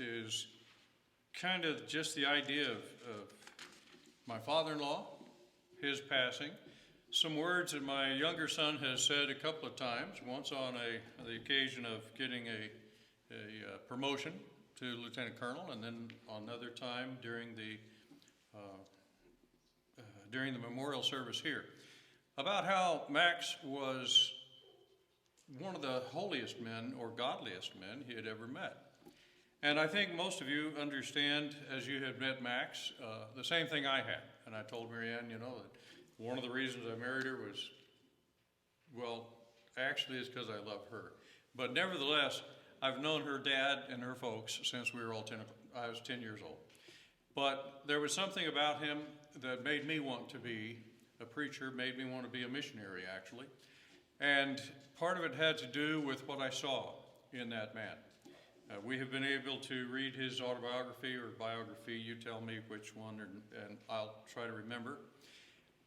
is kind of just the idea of my father-in-law, his passing, some words that my younger son has said a couple of times, once on the occasion of getting a promotion to lieutenant colonel, and then another time during the memorial service here, about how Max was one of the holiest men or godliest men he had ever met. And I think most of you understand, as you had met Max, the same thing I had. And I told Marianne, that one of the reasons I married her was, well, actually it's because I love her. But nevertheless, I've known her dad and her folks since I was 10 years old. But there was something about him that made me want to be a preacher, made me want to be a missionary, actually. And part of it had to do with what I saw in that man. We have been able to read his autobiography or biography. You tell me which one, and I'll try to remember.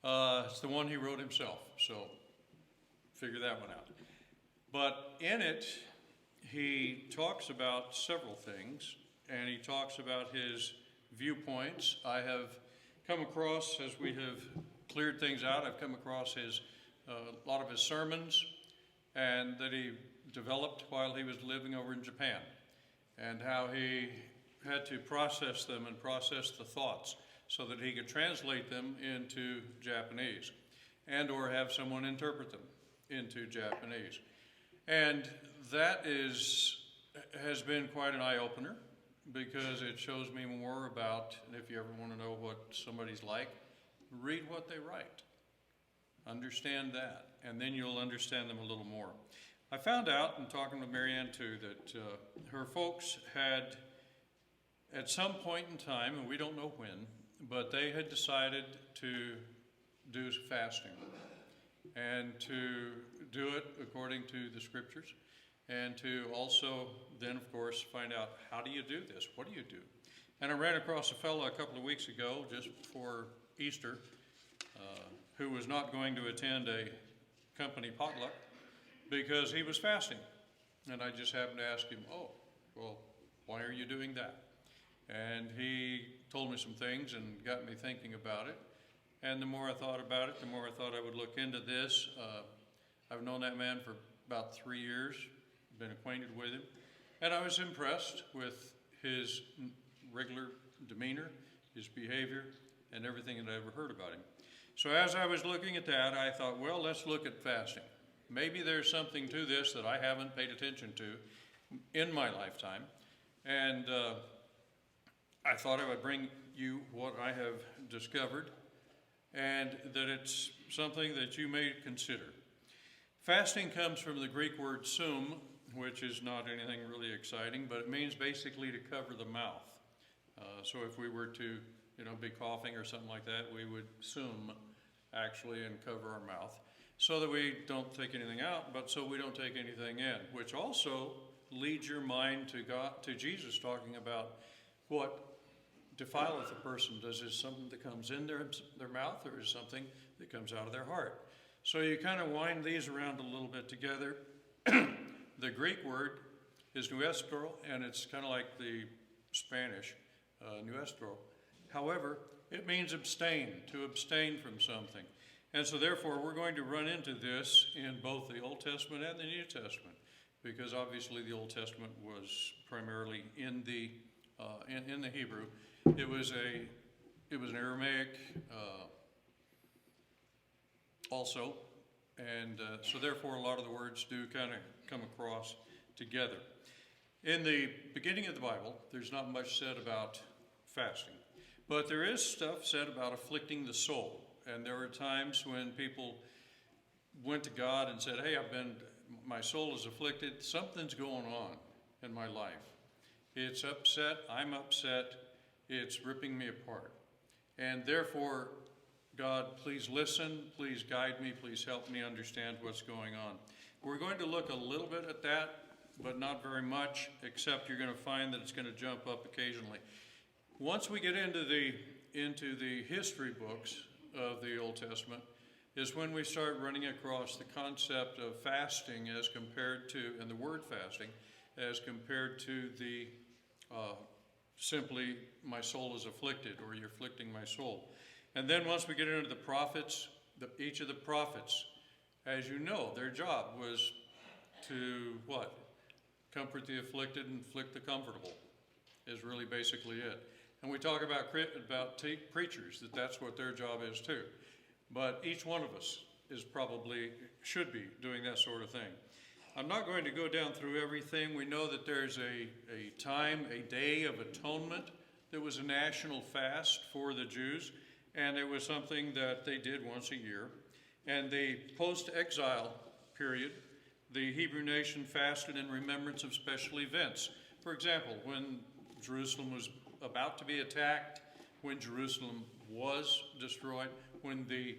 It's the one he wrote himself, so figure that one out. But in it, he talks about several things, and he talks about his viewpoints. I have come across, as we have cleared things out, I've come across a lot of his sermons, and that he developed while he was living over in Japan, and how he had to process them and process the thoughts so that he could translate them into Japanese and or have someone interpret them into Japanese. And that has been quite an eye-opener, because it shows me more about, if you ever want to know what somebody's like, read what they write. Understand that, and then you'll understand them a little more. I found out, in talking with Marianne too, that her folks had, at some point in time, and we don't know when, but they had decided to do fasting and to do it according to the scriptures, and to also then, of course, find out, how do you do this? What do you do? And I ran across a fellow a couple of weeks ago, just before Easter, who was not going to attend a company potluck because he was fasting. And I just happened to ask him, oh, well, why are you doing that? And he told me some things and got me thinking about it. And the more I thought about it, the more I thought I would look into this. I've known that man for about 3 years, been acquainted with him, and I was impressed with his regular demeanor, his behavior, and everything that I ever heard about him. So as I was looking at that, I thought, well, let's look at fasting. Maybe there's something to this that I haven't paid attention to in my lifetime. And I thought I would bring you what I have discovered, and that it's something that you may consider. Fasting comes from the Greek word sum, which is not anything really exciting, but it means basically to cover the mouth. So if we were to be coughing or something like that, we would sum, actually, and cover our mouth, so that we don't take anything out, but so we don't take anything in, which also leads your mind to God, to Jesus, talking about what defileth a person. Does it something that comes in their mouth, or is something that comes out of their heart? So you kind of wind these around a little bit together. The Greek word is nuestro, and it's kind of like the Spanish nuestro. However, it means abstain, to abstain from something. And so therefore, we're going to run into this in both the Old Testament and the New Testament, because obviously the Old Testament was primarily in the Hebrew. It was an Aramaic also, and so therefore a lot of the words do kind of come across together. In the beginning of the Bible, there's not much said about fasting, but there is stuff said about afflicting the soul. And there were times when people went to God and said, hey, my soul is afflicted, something's going on in my life. It's upset, I'm upset, it's ripping me apart. And therefore, God, please listen, please guide me, please help me understand what's going on. We're going to look a little bit at that, but not very much, except you're going to find that it's going to jump up occasionally. Once we get into the history books of the Old Testament, is when we start running across the concept of fasting as compared to, and the word fasting, as compared to the simply, my soul is afflicted, or you're afflicting my soul. And then once we get into the prophets, each of the prophets, as you know, their job was to what? Comfort the afflicted and afflict the comfortable, is really basically it. And we talk about preachers, that's what their job is too. But each one of us should be doing that sort of thing. I'm not going to go down through everything. We know that there's a day of atonement that was a national fast for the Jews, and it was something that they did once a year. And the post-exile period, the Hebrew nation fasted in remembrance of special events. For example, when Jerusalem was about to be attacked, when Jerusalem was destroyed, when the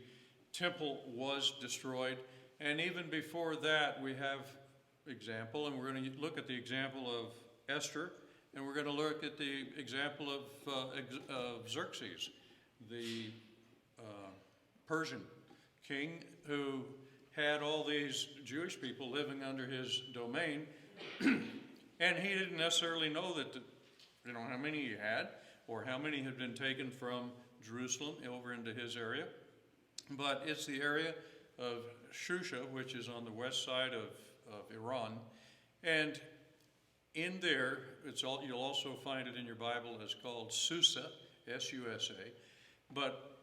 temple was destroyed, and even before that we have example, and we're going to look at the example of Esther, and we're going to look at the example of Xerxes, the Persian king who had all these Jewish people living under his domain, and he didn't necessarily know that how many he had, or how many had been taken from Jerusalem over into his area. But it's the area of Shusha, which is on the west side of Iran. And in there, you'll also find it in your Bible as called Susa, S-U-S-A. But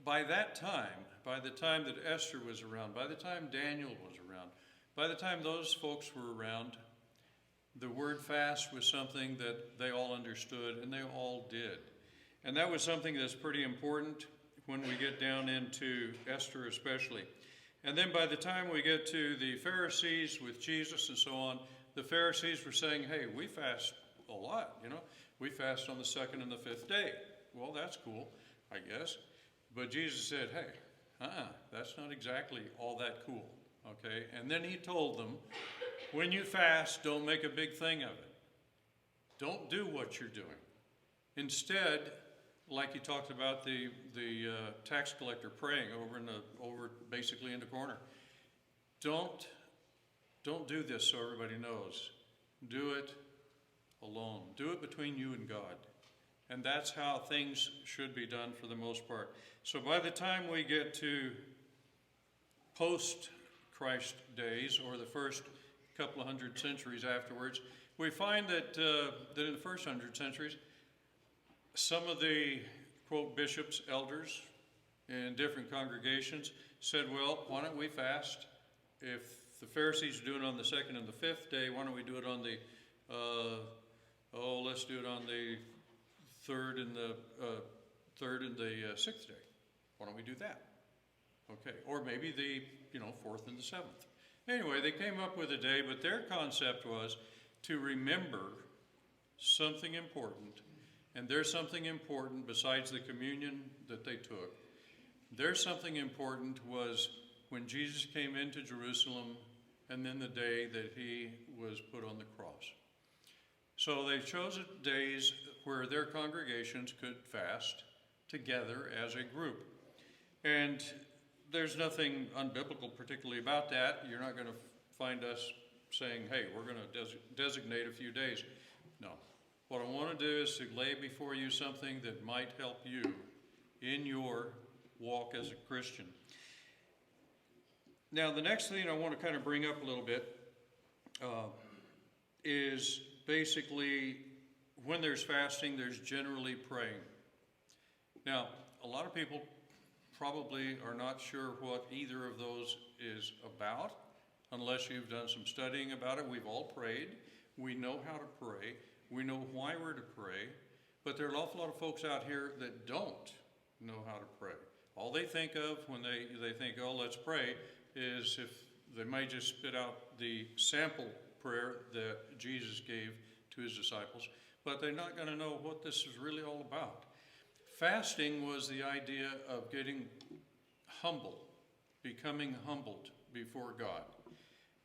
by that time, by the time that Esther was around, by the time Daniel was around, by the time those folks were around, the word fast was something that they all understood, and they all did. And that was something that's pretty important when we get down into Esther especially. And then by the time we get to the Pharisees with Jesus and so on, the Pharisees were saying, hey, we fast a lot, We fast on the 2nd and the 5th day. Well, that's cool, I guess. But Jesus said, hey, that's not exactly all that cool, okay? And then he told them, when you fast, don't make a big thing of it. Don't do what you're doing. Instead, like he talked about the tax collector praying over basically in the corner. Don't do this so everybody knows. Do it alone. Do it between you and God. And that's how things should be done for the most part. So by the time we get to post-Christ days, or the first couple of hundred centuries afterwards, we find that in the first 100 centuries, some of the, quote, bishops, elders in different congregations said, well, why don't we fast? If the Pharisees are doing it on the 2nd and the 5th day, why don't we do it on the, let's do it on the 3rd and the 6th day. Why don't we do that? Okay, or maybe the, 4th and the 7th. Anyway, they came up with a day, but their concept was to remember something important. And there's something important besides the communion that they took. There's something important was when Jesus came into Jerusalem, and then the day that he was put on the cross. So they chose days where their congregations could fast together as a group. And there's nothing unbiblical particularly about that. You're not going to find us saying, hey, we're going to designate a few days. No. What I want to do is to lay before you something that might help you in your walk as a Christian. Now, the next thing I want to kind of bring up a little bit is basically when there's fasting, there's generally praying. Now, a lot of people probably are not sure what either of those is about unless you've done some studying about it. We've all prayed. We know how to pray. We know why we're to pray. But there are an awful lot of folks out here that don't know how to pray. All they think of when they think, oh, let's pray, is if they might just spit out the sample prayer that Jesus gave to his disciples, but they're not going to know what this is really all about. Fasting was the idea of getting humble, becoming humbled before God.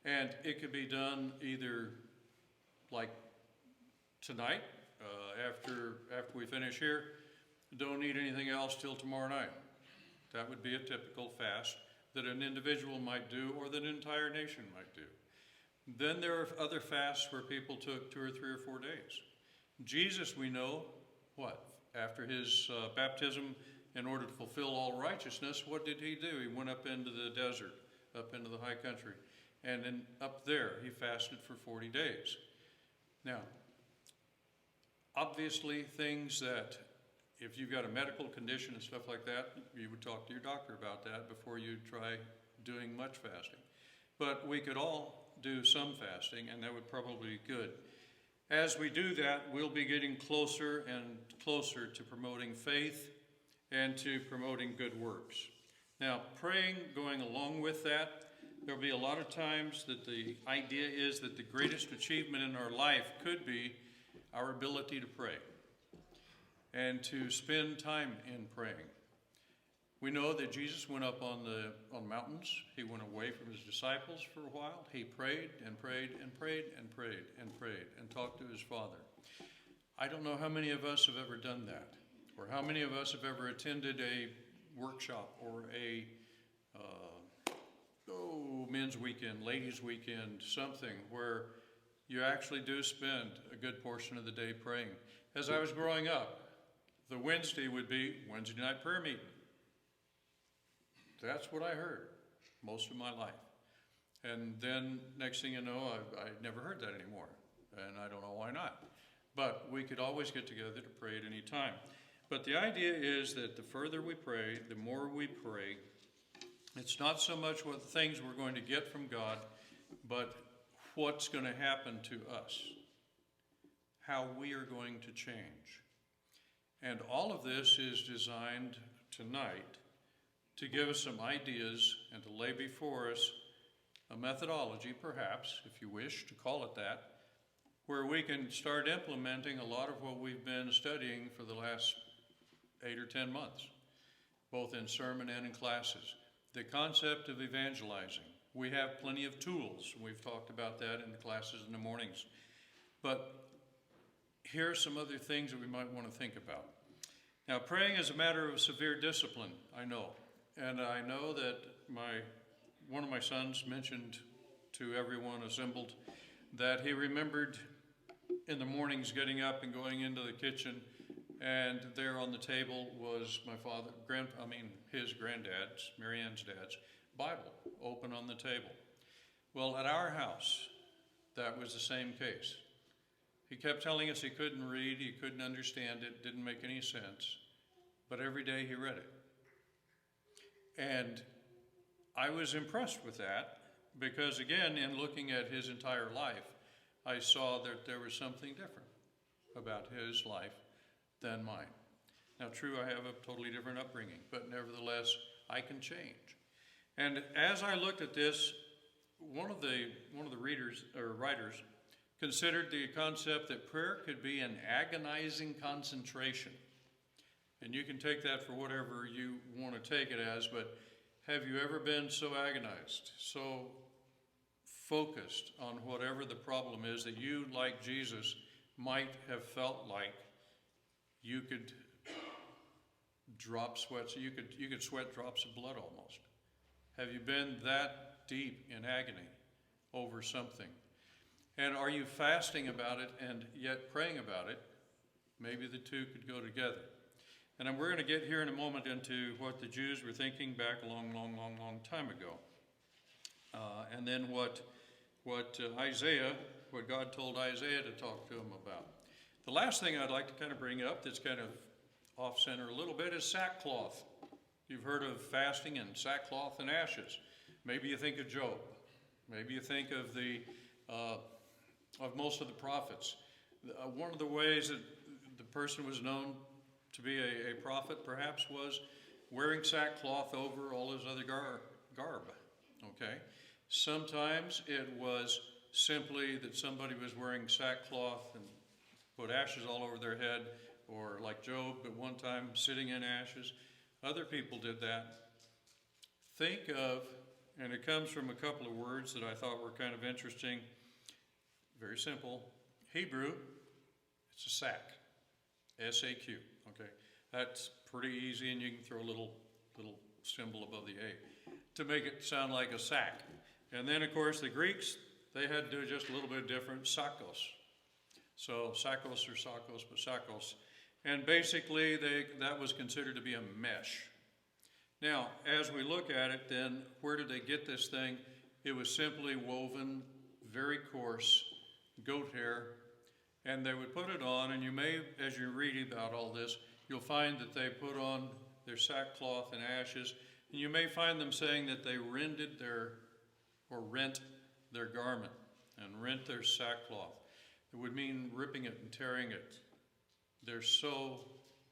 And it could be done either like tonight, after we finish here, don't eat anything else till tomorrow night. That would be a typical fast that an individual might do or that an entire nation might do. Then there are other fasts where people took 2 or 3 or 4 days. Jesus, we know, what? After his baptism, in order to fulfill all righteousness, what did he do? He went up into the desert, up into the high country. And then up there, he fasted for 40 days. Now, obviously things that, if you've got a medical condition and stuff like that, you would talk to your doctor about that before you try doing much fasting. But we could all do some fasting, and that would probably be good. As we do that, we'll be getting closer and closer to promoting faith and to promoting good works. Now, praying, going along with that, there'll be a lot of times that the idea is that the greatest achievement in our life could be our ability to pray and to spend time in praying. We know that Jesus went up on mountains. He went away from his disciples for a while. He prayed and prayed and prayed and prayed and prayed and talked to his Father. I don't know how many of us have ever done that, or how many of us have ever attended a workshop or a men's weekend, ladies' weekend, something where you actually do spend a good portion of the day praying. As I was growing up, the Wednesday would be Wednesday night prayer meeting. That's what I heard most of my life. And then next thing you know, I never heard that anymore. And I don't know why not. But we could always get together to pray at any time. But the idea is that the further we pray, the more we pray, it's not so much what things we're going to get from God, but what's going to happen to us, how we are going to change. And all of this is designed tonight to give us some ideas and to lay before us a methodology, perhaps, if you wish to call it that, where we can start implementing a lot of what we've been studying for the last 8 or 10 months, both in sermon and in classes. The concept of evangelizing. We have plenty of tools. We've talked about that in the classes in the mornings. But here are some other things that we might want to think about. Now, praying is a matter of severe discipline, I know. And I know that one of my sons mentioned to everyone assembled that he remembered in the mornings getting up and going into the kitchen, and there on the table was his granddad's, Marianne's dad's, Bible open on the table. Well, at our house, that was the same case. He kept telling us he couldn't read, he couldn't understand it, didn't make any sense, but every day he read it. And I was impressed with that because, again, in looking at his entire life, I saw that there was something different about his life than mine. Now, true, I have a totally different upbringing, but nevertheless, I can change. And as I looked at this, one of the readers or writers considered the concept that prayer could be an agonizing concentration. And you can take that for whatever you want to take it as, but have you ever been so agonized, so focused on whatever the problem is that you, like Jesus, might have felt like you could drop sweat, so you could sweat drops of blood almost? Have you been that deep in agony over something? And are you fasting about it and yet praying about it? Maybe the two could go together. And we're going to get here in a moment into what the Jews were thinking back a long time ago. And then what God told Isaiah to talk to him about. The last thing I'd like to kind of bring up that's kind of off-center a little bit is sackcloth. You've heard of fasting and sackcloth and ashes. Maybe you think of Job. Maybe you think of of most of the prophets. One of the ways that the person was known to be a prophet, perhaps, was wearing sackcloth over all his other garb. Okay? Sometimes it was simply that somebody was wearing sackcloth and put ashes all over their head, or like Job at one time, sitting in ashes. Other people did that. Think of, and it comes from a couple of words that I thought were kind of interesting. Very simple. Hebrew, it's a sack. S-A-Q. Okay, that's pretty easy, and you can throw a little symbol above the A to make it sound like a sack. And then, of course, the Greeks, they had to do just a little bit different, sakos. So Sakos or Sakos, but Sakos. And basically that was considered to be a mesh. Now, as we look at it, then, where did they get this thing? It was simply woven, very coarse, goat hair, and they would put it on, and you may, as you read about all this, you'll find that they put on their sackcloth and ashes, and you may find them saying that they rent their garment and rent their sackcloth. It would mean ripping it and tearing it. They're so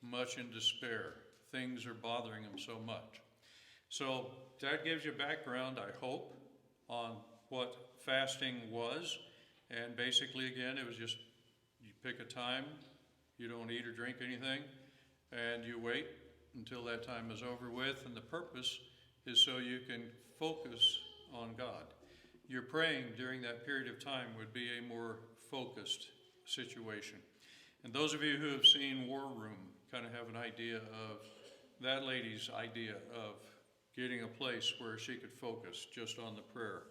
much in despair. Things are bothering them so much. So that gives you background, I hope, on what fasting was. And basically, again, it was just you pick a time, you don't eat or drink anything, and you wait until that time is over with. And the purpose is so you can focus on God. Your praying during that period of time would be a more focused situation. And those of you who have seen War Room kind of have an idea of that lady's idea of getting a place where she could focus just on the prayer.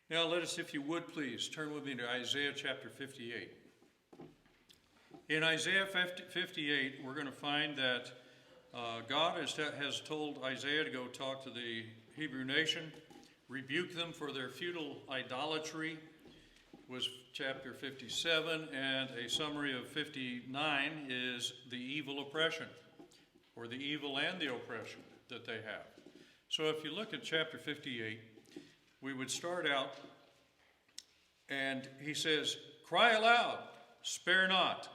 Now let us, if you would please, turn with me to Isaiah chapter 58. In Isaiah 58, we're going to find that God has told Isaiah to go talk to the Hebrew nation, rebuke them for their futile idolatry, was chapter 57, and a summary of 59 is the evil oppression, or the evil and the oppression that they have. So if you look at chapter 58, we would start out, and he says, "Cry aloud, spare not.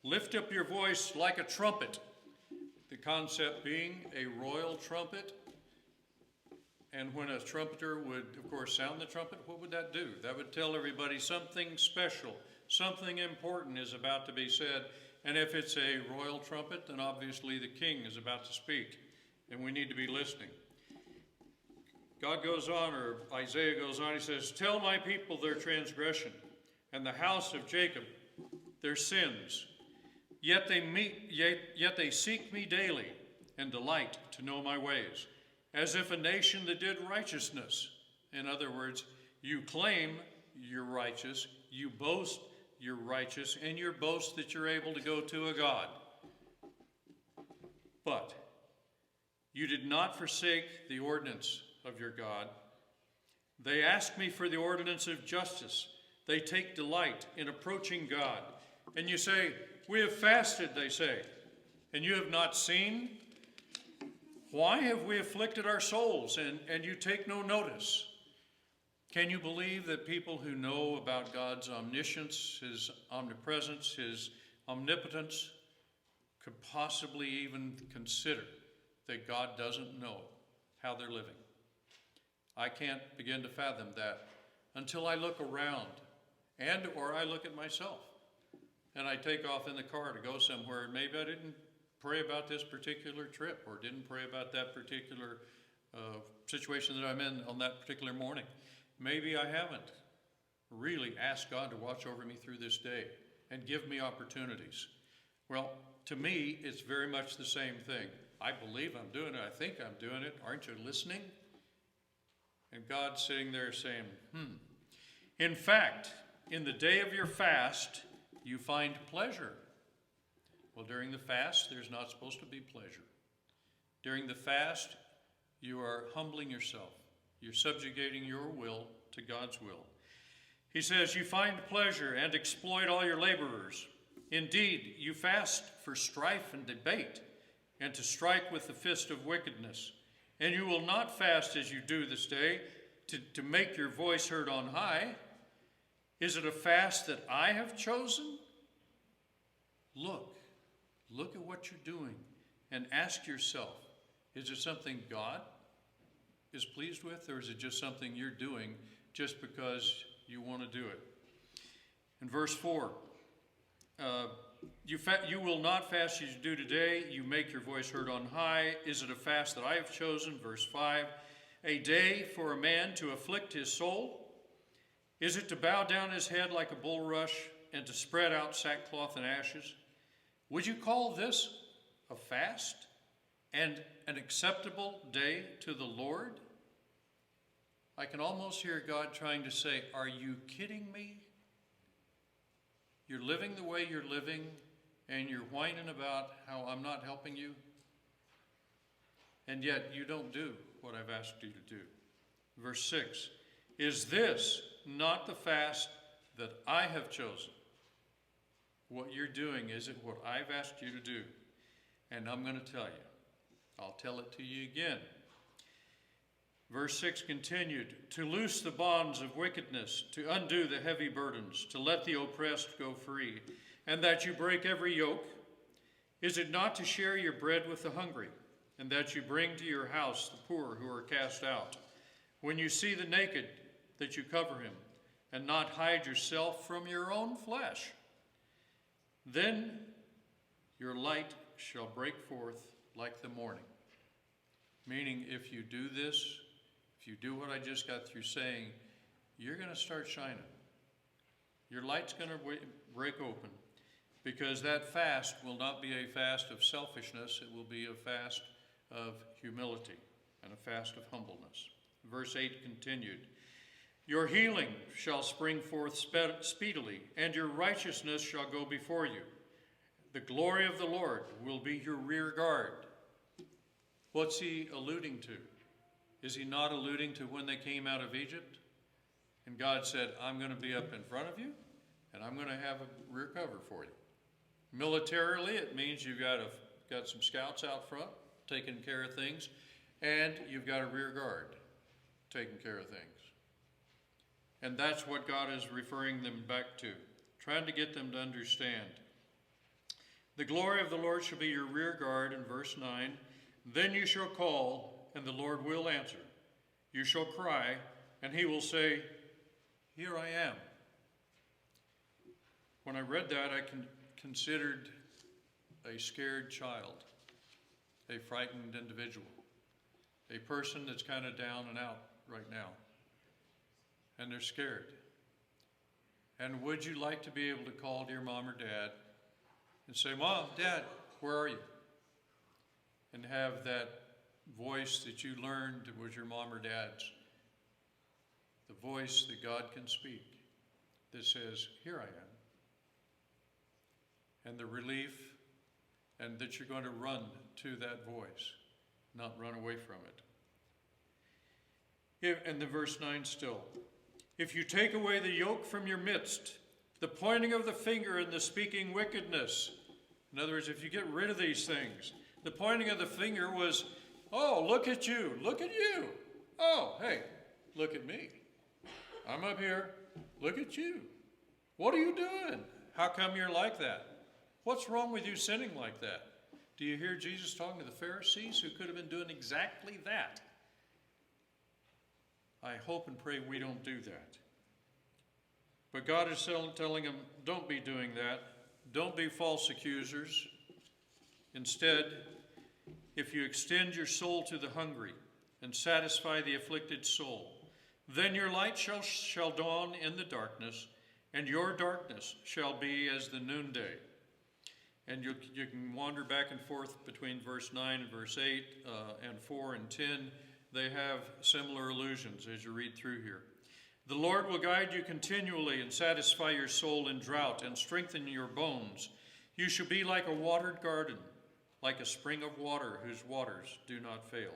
Lift up your voice like a trumpet." The concept being a royal trumpet. And when a trumpeter would, of course, sound the trumpet, what would that do? That would tell everybody something special, something important is about to be said. And if it's a royal trumpet, then obviously the king is about to speak, and we need to be listening. God goes on, or Isaiah goes on, he says, "Tell my people their transgression, and the house of Jacob their sins. Yet they seek me daily, and delight to know my ways, as if a nation that did righteousness." In other words, you claim you're righteous, you boast you're righteous, and you boast that you're able to go to a God. But you did not forsake the ordinance of your God. They ask me for the ordinance of justice. They take delight in approaching God. And you say, "We have fasted," they say, "and you have not seen? Why have we afflicted our souls, and you take no notice?" Can you believe that people who know about God's omniscience, his omnipresence, his omnipotence, could possibly even consider that God doesn't know how they're living? I can't begin to fathom that until I look around or I look at myself and I take off in the car to go somewhere, and maybe I didn't pray about this particular trip or didn't pray about that particular situation that I'm in on that particular morning. Maybe I haven't really asked God to watch over me through this day and give me opportunities. Well, to me, it's very much the same thing. I believe I'm doing it. I think I'm doing it. Aren't you listening? And God's sitting there saying, In fact, in the day of your fast, you find pleasure. Well, during the fast, there's not supposed to be pleasure. During the fast, you are humbling yourself. You're subjugating your will to God's will. He says, you find pleasure and exploit all your laborers. Indeed, you fast for strife and debate, and to strike with the fist of wickedness. And you will not fast as you do this day, to make your voice heard on high. Is it a fast that I have chosen? Look at what you're doing, and ask yourself, is it something God is pleased with, or is it just something you're doing just because you want to do it? In verse 4, you will not fast as you do today. You make your voice heard on high. Is it a fast that I have chosen? Verse 5, a day for a man to afflict his soul? Is it to bow down his head like a bulrush and to spread out sackcloth and ashes? Would you call this a fast and an acceptable day to the Lord? I can almost hear God trying to say, are you kidding me? You're living the way you're living, and you're whining about how I'm not helping you, and yet you don't do what I've asked you to do. Verse 6, is this not the fast that I have chosen? What you're doing isn't what I've asked you to do. And I'm going to tell you. I'll tell it to you again. Verse 6 continued, to loose the bonds of wickedness, to undo the heavy burdens, to let the oppressed go free, and that you break every yoke. Is it not to share your bread with the hungry, and that you bring to your house the poor who are cast out? When you see the naked, that you cover him, and not hide yourself from your own flesh. Then your light shall break forth like the morning. Meaning, if you do this, if you do what I just got through saying, you're going to start shining. Your light's going to break open, because that fast will not be a fast of selfishness. It will be a fast of humility and a fast of humbleness. Verse 8 continued, your healing shall spring forth speedily, and your righteousness shall go before you. The glory of the Lord will be your rear guard. What's he alluding to? Is he not alluding to when they came out of Egypt? And God said, I'm going to be up in front of you, and I'm going to have a rear cover for you. Militarily, it means you've got some scouts out front taking care of things, and you've got a rear guard taking care of things. And that's what God is referring them back to, trying to get them to understand. The glory of the Lord shall be your rear guard, in verse 9. Then you shall call, and the Lord will answer. You shall cry, and he will say, here I am. When I read that, I considered a scared child, a frightened individual, a person that's kind of down and out right now. And they're scared. And would you like to be able to call to your mom or dad and say, Mom, Dad, where are you? And have that voice that you learned was your mom or dad's, the voice that God can speak that says, here I am. And the relief, and that you're going to run to that voice, not run away from it. And the verse 9 still. If you take away the yoke from your midst, the pointing of the finger and the speaking wickedness. In other words, if you get rid of these things, the pointing of the finger was, oh, look at you, look at you. Oh, hey, look at me. I'm up here, look at you. What are you doing? How come you're like that? What's wrong with you sinning like that? Do you hear Jesus talking to the Pharisees who could have been doing exactly that? I hope and pray we don't do that. But God is telling them, don't be doing that. Don't be false accusers. Instead, if you extend your soul to the hungry and satisfy the afflicted soul, then your light shall dawn in the darkness, and your darkness shall be as the noonday. And you can wander back and forth between verse 9 and verse 8 and 4 and 10. They have similar allusions as you read through here. The Lord will guide you continually and satisfy your soul in drought and strengthen your bones. You shall be like a watered garden, like a spring of water whose waters do not fail.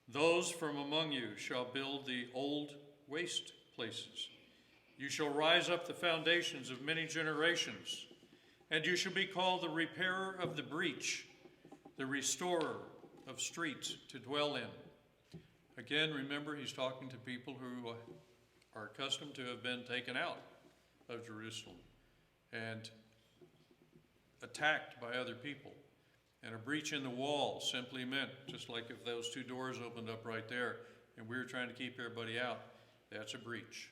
Those from among you shall build the old waste places. You shall rise up the foundations of many generations, and you shall be called the repairer of the breach, the restorer of streets to dwell in. Again, remember, he's talking to people who are accustomed to have been taken out of Jerusalem and attacked by other people. And a breach in the wall simply meant, just like if those two doors opened up right there and we were trying to keep everybody out, that's a breach.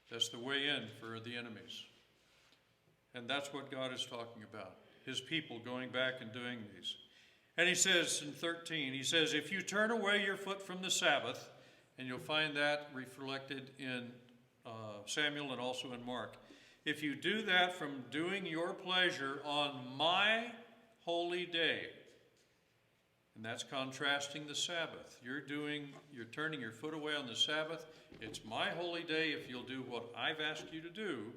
That's the way in for the enemies. And that's what God is talking about, his people going back and doing these. And he says in 13, he says, if you turn away your foot from the Sabbath, and you'll find that reflected in Samuel and also in Mark. If you do that from doing your pleasure on my holy day, and that's contrasting the Sabbath. You're turning your foot away on the Sabbath. It's my holy day if you'll do what I've asked you to do.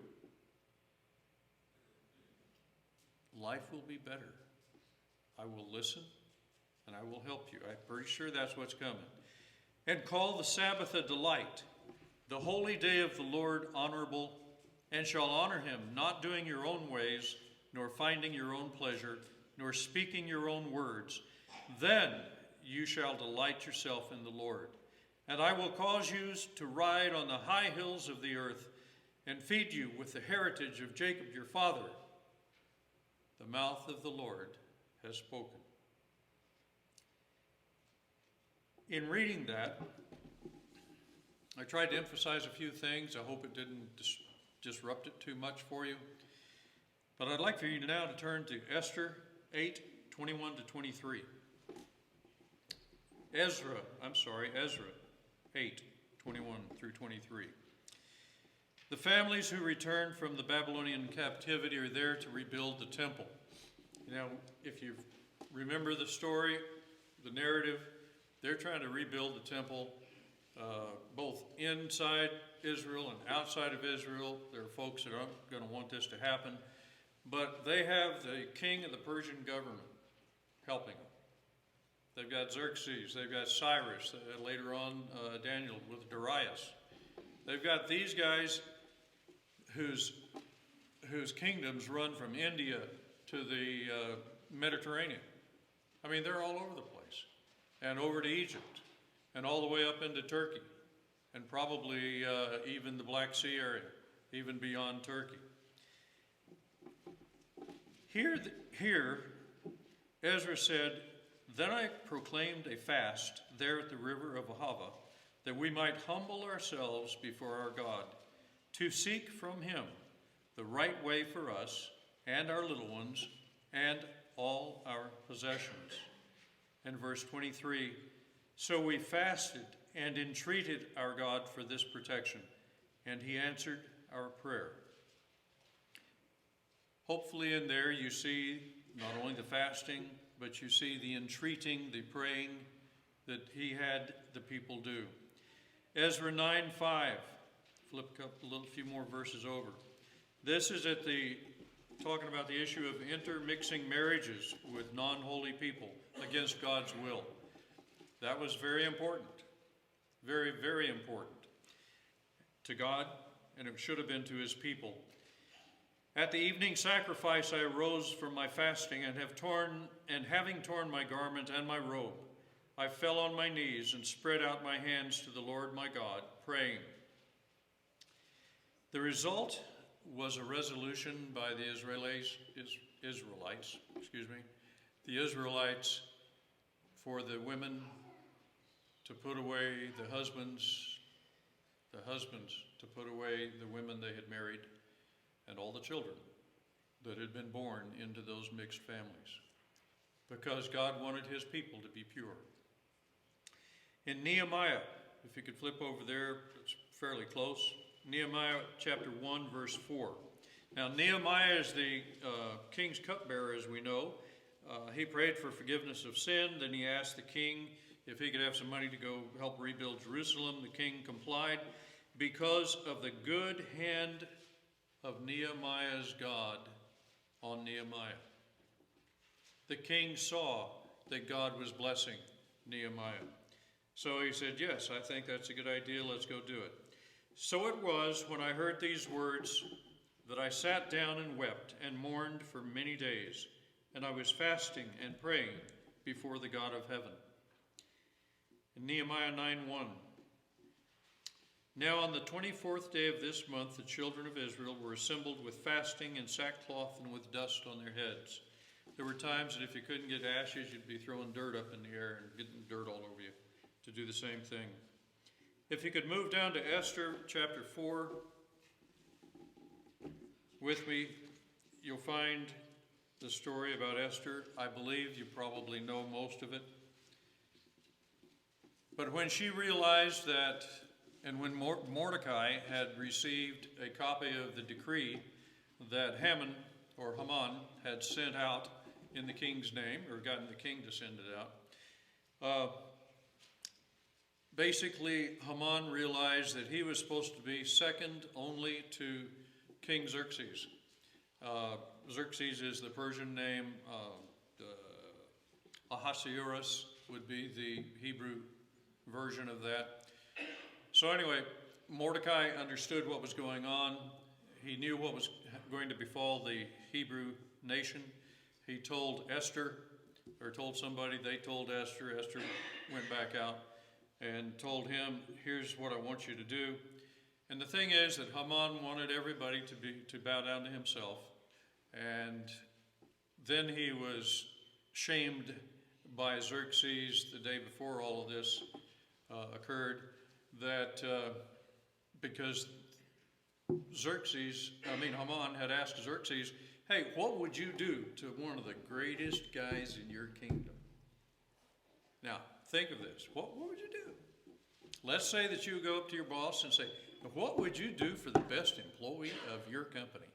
life will be better. I will listen and I will help you. I'm pretty sure that's what's coming. And call the Sabbath a delight, the holy day of the Lord honorable, and shall honor him, not doing your own ways, nor finding your own pleasure, nor speaking your own words. Then you shall delight yourself in the Lord. And I will cause you to ride on the high hills of the earth, and feed you with the heritage of Jacob your father. The mouth of the Lord has spoken. In reading that, I tried to emphasize a few things. I hope it didn't disrupt it too much for you. But I'd like for you now to turn to Esther 8:21 to 23. Ezra 8:21 through 23. The families who returned from the Babylonian captivity are there to rebuild the temple. Now, if you remember the story, the narrative, they're trying to rebuild the temple both inside Israel and outside of Israel. There are folks that aren't going to want this to happen. But they have the king of the Persian government helping them. They've got Xerxes, they've got Cyrus, later on Daniel with Darius. They've got these guys whose kingdoms run from India to the Mediterranean. I mean, they're all over the place. And over to Egypt, and all the way up into Turkey, and probably even the Black Sea area, even beyond Turkey. Here, Ezra said, "Then I proclaimed a fast there at the river of Ahava, that we might humble ourselves before our God, to seek from him the right way for us and our little ones and all our possessions." And verse 23, "So we fasted and entreated our God for this protection, and he answered our prayer." Hopefully in there you see not only the fasting, but you see the entreating, the praying that he had the people do. Ezra 9:5, flip a few more verses over. This is talking about the issue of intermixing marriages with non-holy people against God's will. That was very important, very, very important to God, and it should have been to his people. "At the evening sacrifice I arose from my fasting, and having torn my garment and my robe, I fell on my knees and spread out my hands to the Lord my God, praying." The result was a resolution by the Israelites for the women to put away the husbands to put away the women they had married, and all the children that had been born into those mixed families, because God wanted his people to be pure. In Nehemiah, if you could flip over there, it's fairly close. Nehemiah chapter 1, verse 4. Now, Nehemiah is the king's cupbearer, as we know. He prayed for forgiveness of sin. Then he asked the king if he could have some money to go help rebuild Jerusalem. The king complied because of the good hand of Nehemiah's God on Nehemiah. The king saw that God was blessing Nehemiah. So he said, "Yes, I think that's a good idea. Let's go do it." So it was, when I heard these words, that I sat down and wept and mourned for many days, and I was fasting and praying before the God of heaven. In Nehemiah 9:1, "Now on the 24th day of this month, the children of Israel were assembled with fasting and sackcloth and with dust on their heads." There were times that if you couldn't get ashes, you'd be throwing dirt up in the air and getting dirt all over you to do the same thing. If you could move down to Esther chapter 4 with me, you'll find the story about Esther. I believe you probably know most of it. But when she realized that, and when Mordecai had received a copy of the decree that Haman had sent out in the king's name, or gotten the king to send it out, basically Haman realized that he was supposed to be second only to King Xerxes. Xerxes is the Persian name. Ahasuerus would be the Hebrew version of that. So anyway, Mordecai understood what was going on. He knew what was going to befall the Hebrew nation. He told Esther, or told somebody, they told Esther. Esther went back out and told him, here's what I want you to do. And the thing is that Haman wanted everybody to bow down to himself. And then he was shamed by Xerxes the day before all of this occurred, that because Haman had asked Xerxes, hey, what would you do to one of the greatest guys in your kingdom? Now, think of this. What would you do? Let's say that you go up to your boss and say, what would you do for the best employee of your company?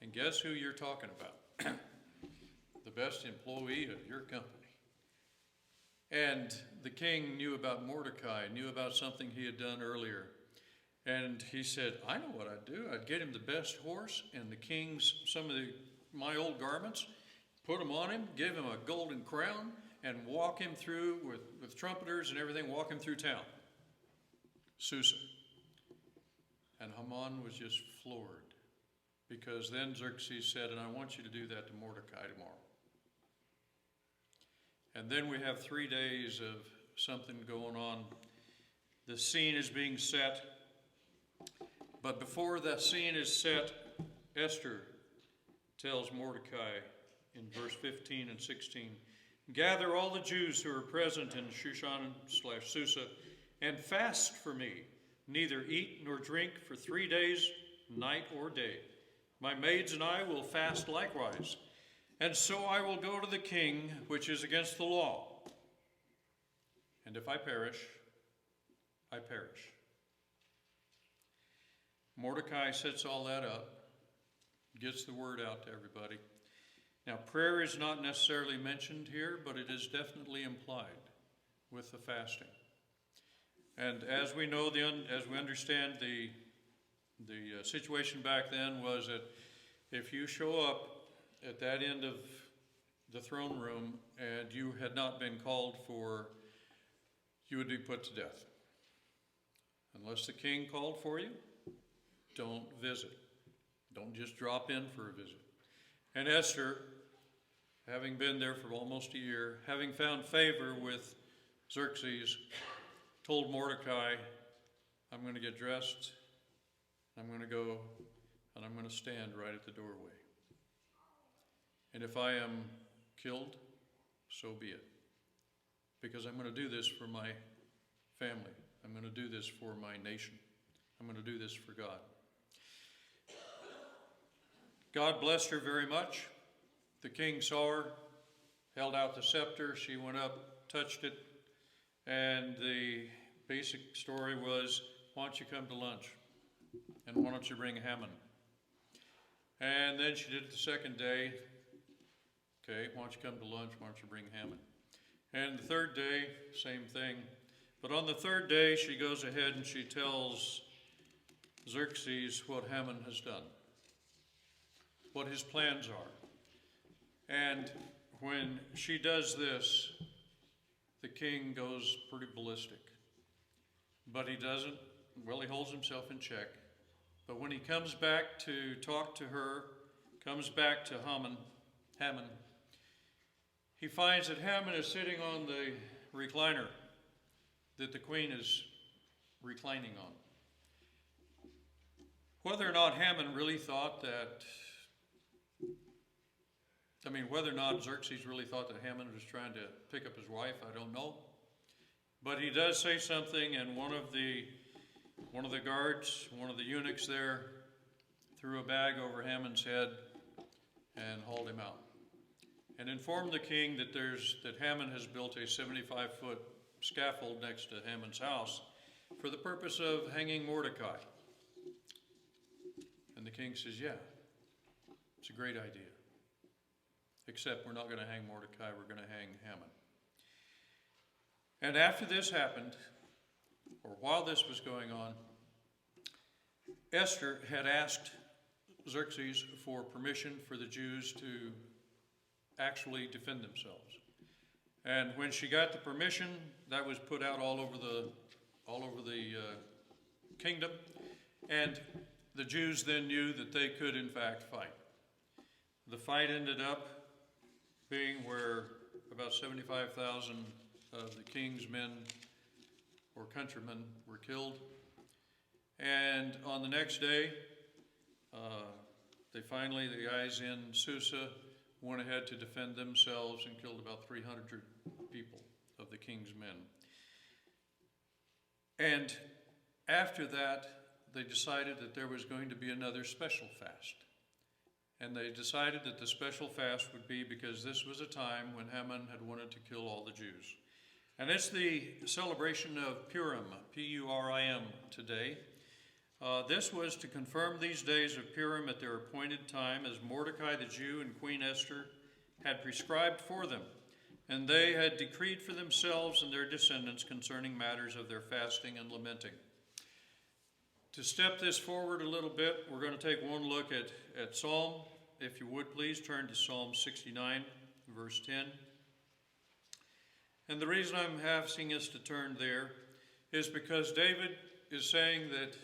And guess who you're talking about? The best employee of your company. And the king knew about Mordecai, knew about something he had done earlier. And he said, I know what I'd do. I'd get him the best horse and the king's, my old garments, put them on him, give him a golden crown, and walk him through with trumpeters and everything, walk him through town. Susa. And Haman was just floored. Because then Xerxes said, and I want you to do that to Mordecai tomorrow. And then we have 3 days of something going on. The scene is being set. But before that scene is set, Esther tells Mordecai in verse 15 and 16, gather all the Jews who are present in Shushan/Susa and fast for me, neither eat nor drink for 3 days, night or day. My maids and I will fast likewise. And so I will go to the king, which is against the law. And if I perish, I perish. Mordecai sets all that up, gets the word out to everybody. Now, prayer is not necessarily mentioned here, but it is definitely implied with the fasting. And as we know, as we understand, the situation back then was that if you show up at that end of the throne room and you had not been called for, you would be put to death. Unless the king called for you, don't visit. Don't just drop in for a visit. And Esther, having been there for almost a year, having found favor with Xerxes, told Mordecai, I'm going to get dressed, I'm going to go, and I'm going to stand right at the doorway. And if I am killed, so be it. Because I'm going to do this for my family. I'm going to do this for my nation. I'm going to do this for God. God blessed her very much. The king saw her, held out the scepter. She went up, touched it, and the basic story was, why don't you come to lunch? And why don't you bring Haman? And then she did it the second day. Okay, why don't you come to lunch? Why don't you bring Haman? And the third day, same thing. But on the third day, she goes ahead and she tells Xerxes what Haman has done, what his plans are. And when she does this, the king goes pretty ballistic. But he doesn't, well, he holds himself in check. But when he comes back to talk to her, comes back to Haman, he finds that Haman is sitting on the recliner that the queen is reclining on. Whether or not Haman really thought that, whether or not Xerxes really thought that Haman was trying to pick up his wife, I don't know. But he does say something, and one of the guards, one of the eunuchs there, threw a bag over Haman's head and hauled him out. And informed the king that Haman has built a 75-foot scaffold next to Haman's house for the purpose of hanging Mordecai. And the king says, yeah, it's a great idea. Except we're not going to hang Mordecai, we're going to hang Haman. And after this happened, or while this was going on, Esther had asked Xerxes for permission for the Jews to actually defend themselves. And when she got the permission, that was put out all over the kingdom, and the Jews then knew that they could in fact fight. The fight ended up being where about 75,000 of the king's men or countrymen were killed. And on the next day, the guys in Susa went ahead to defend themselves and killed about 300 people of the king's men. And after that, they decided that there was going to be another special fast. And they decided that the special fast would be because this was a time when Haman had wanted to kill all the Jews. And it's the celebration of Purim, P-U-R-I-M, today. This was to confirm these days of Purim at their appointed time, as Mordecai the Jew and Queen Esther had prescribed for them. And they had decreed for themselves and their descendants concerning matters of their fasting and lamenting. To step this forward a little bit, we're going to take one look at Psalm. If you would please turn to Psalm 69, verse 10. And the reason I'm asking us to turn there is because David is saying that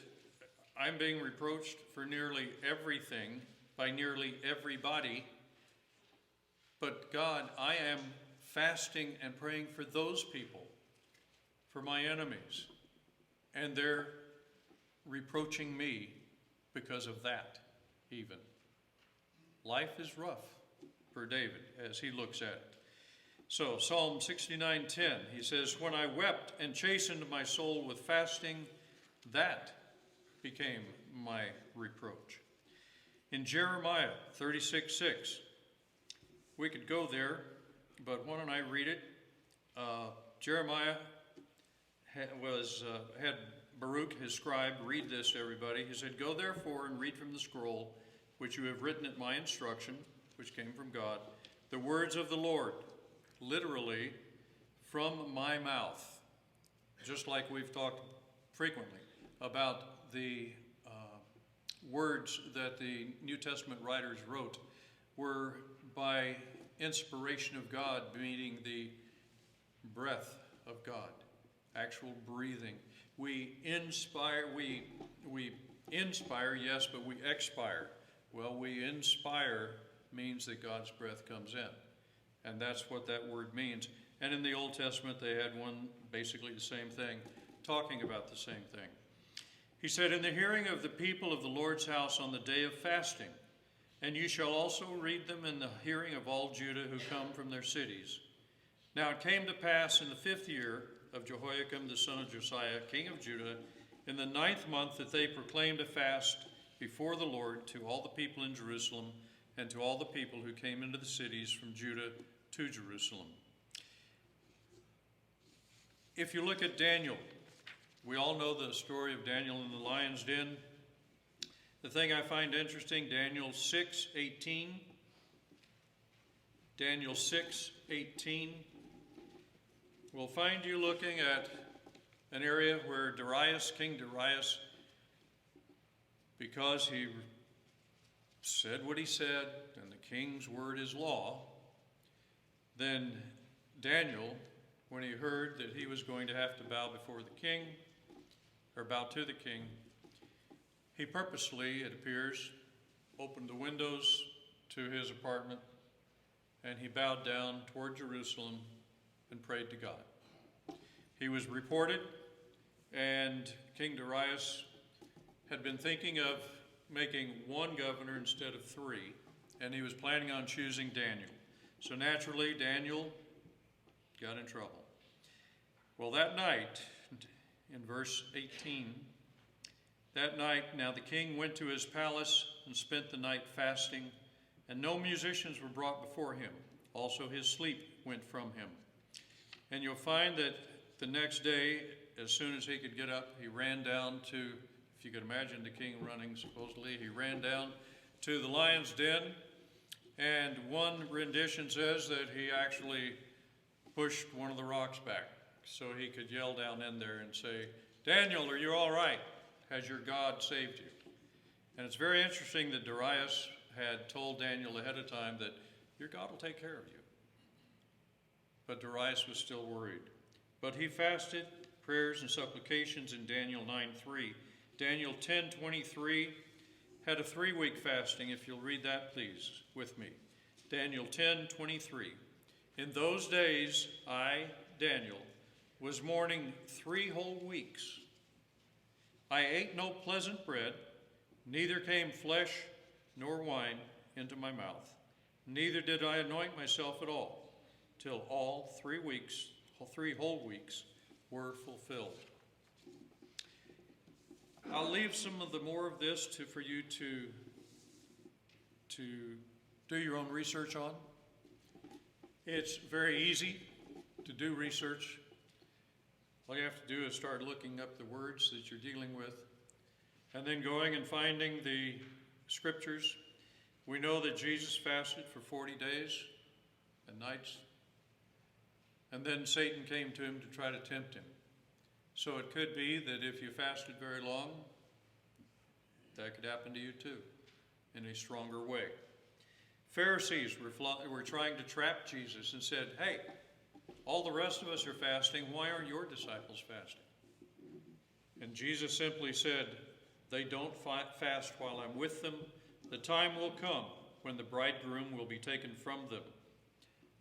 I'm being reproached for nearly everything by nearly everybody, but God, I am fasting and praying for those people, for my enemies, and they're reproaching me because of that even. Life is rough for David as he looks at it. So Psalm 69:10, he says, "When I wept and chastened my soul with fasting, that became my reproach." In Jeremiah 36:6, we could go there, but why don't I read it? Jeremiah had Baruch, his scribe, read this, everybody. He said, "Go therefore and read from the scroll, which you have written at my instruction," which came from God, "the words of the Lord," literally, "from my mouth." Just like we've talked frequently about the words that the New Testament writers wrote were by inspiration of God, meaning the breath of God, actual breathing. We inspire, yes, but we expire. Well, we inspire means that God's breath comes in. And that's what that word means. And in the Old Testament, they had one, basically the same thing, talking about the same thing. He said, "In the hearing of the people of the Lord's house on the day of fasting, and you shall also read them in the hearing of all Judah who come from their cities. Now it came to pass in the 5th year of Jehoiakim the son of Josiah, king of Judah, in the 9th month, that they proclaimed a fast before the Lord to all the people in Jerusalem and to all the people who came into the cities from Judah to Jerusalem." If you look at Daniel, we all know the story of Daniel in the lion's den. The thing I find interesting, Daniel 6:18. Daniel 6:18 will find you looking at an area where Darius, King Darius, because he said what he said, and the king's word is law, then Daniel, when he heard that he was going to have to bow before the king, or bow to the king, he purposely, it appears, opened the windows to his apartment, and he bowed down toward Jerusalem and prayed to God. He was reported, and King Darius had been thinking of making one governor instead of 3, and he was planning on choosing Daniel. So naturally, Daniel got in trouble. Well, that night, in verse 18, that night, now the king went to his palace and spent the night fasting, and no musicians were brought before him. Also his sleep went from him. And you'll find that the next day, as soon as he could get up, he ran down to, if you could imagine the king running, supposedly, he ran down to the lion's den, and one rendition says that he actually pushed one of the rocks back so he could yell down in there and say, "Daniel, are you all right? Has your God saved you?" And it's very interesting that Darius had told Daniel ahead of time that your God will take care of you. But Darius was still worried. But he fasted, prayers and supplications in Daniel 9:3. Daniel 10:23 had a 3-week fasting. If you'll read that, please, with me. Daniel 10:23. In those days, I, Daniel, was mourning 3 whole weeks. I ate no pleasant bread, neither came flesh nor wine into my mouth. Neither did I anoint myself at all, till all 3 whole weeks were fulfilled. I'll leave some of the more of this for you to do your own research on. It's very easy to do research. All you have to do is start looking up the words that you're dealing with, and then going and finding the scriptures. We know that Jesus fasted for 40 days and nights, and then Satan came to him to try to tempt him. So it could be that if you fasted very long, that could happen to you too, in a stronger way. Pharisees were trying to trap Jesus and said, hey, all the rest of us are fasting. Why aren't your disciples fasting? And Jesus simply said, they don't fast while I'm with them. The time will come when the bridegroom will be taken from them.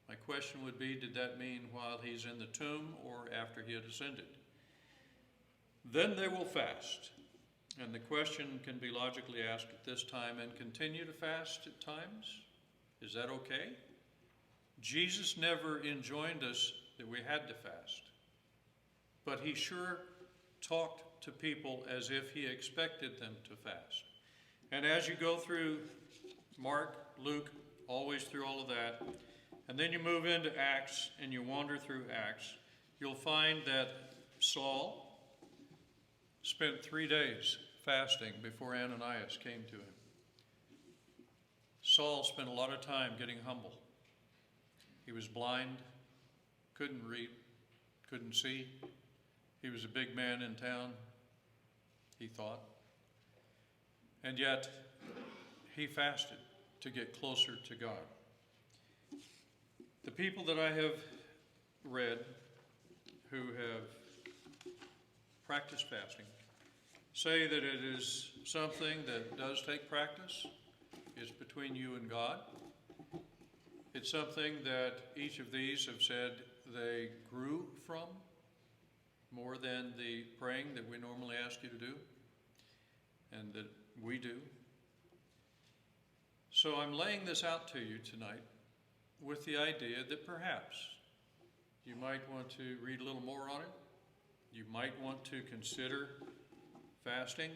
My question would be, did that mean while he's in the tomb or after he had ascended? Then they will fast. And the question can be logically asked at this time, and continue to fast at times? Is that okay? Jesus never enjoined us that we had to fast. But he sure talked to people as if he expected them to fast. And as you go through Mark, Luke, always through all of that, and then you move into Acts and you wander through Acts, you'll find that Saul spent 3 days fasting before Ananias came to him. Saul spent a lot of time getting humble. He was blind, couldn't read, couldn't see. He was a big man in town, he thought. And yet, he fasted to get closer to God. The people that I have read who have practiced fasting say that it is something that does take practice. It's between you and God. It's something that each of these have said they grew from more than the praying that we normally ask you to do and that we do. So I'm laying this out to you tonight with the idea that perhaps you might want to read a little more on it. You might want to consider fasting.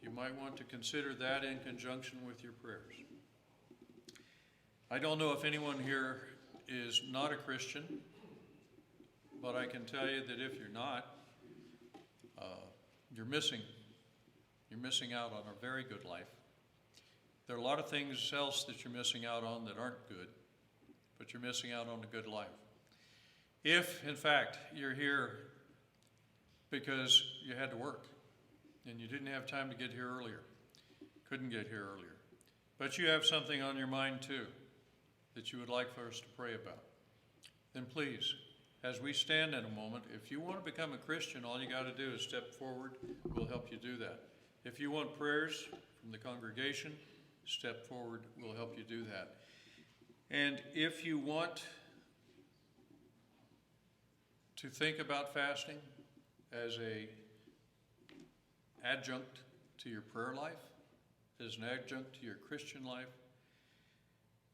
You might want to consider that in conjunction with your prayers. I don't know if anyone here is not a Christian, but I can tell you that if you're not, you're missing out on a very good life. There are a lot of things else that you're missing out on that aren't good, but you're missing out on a good life. If, in fact, you're here because you had to work and you didn't have time to get here earlier, couldn't get here earlier, but you have something on your mind too that you would like for us to pray about, then please, as we stand in a moment, if you want to become a Christian, all you got to do is step forward. We'll help you do that. If you want prayers from the congregation, step forward. We'll help you do that. And if you want to think about fasting as an adjunct to your prayer life, as an adjunct to your Christian life,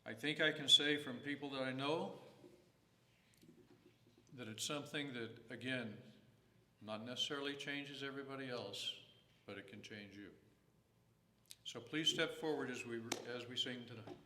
I think I can say from people that I know that it's something that, again, not necessarily changes everybody else, but it can change you. So please step forward as we sing tonight.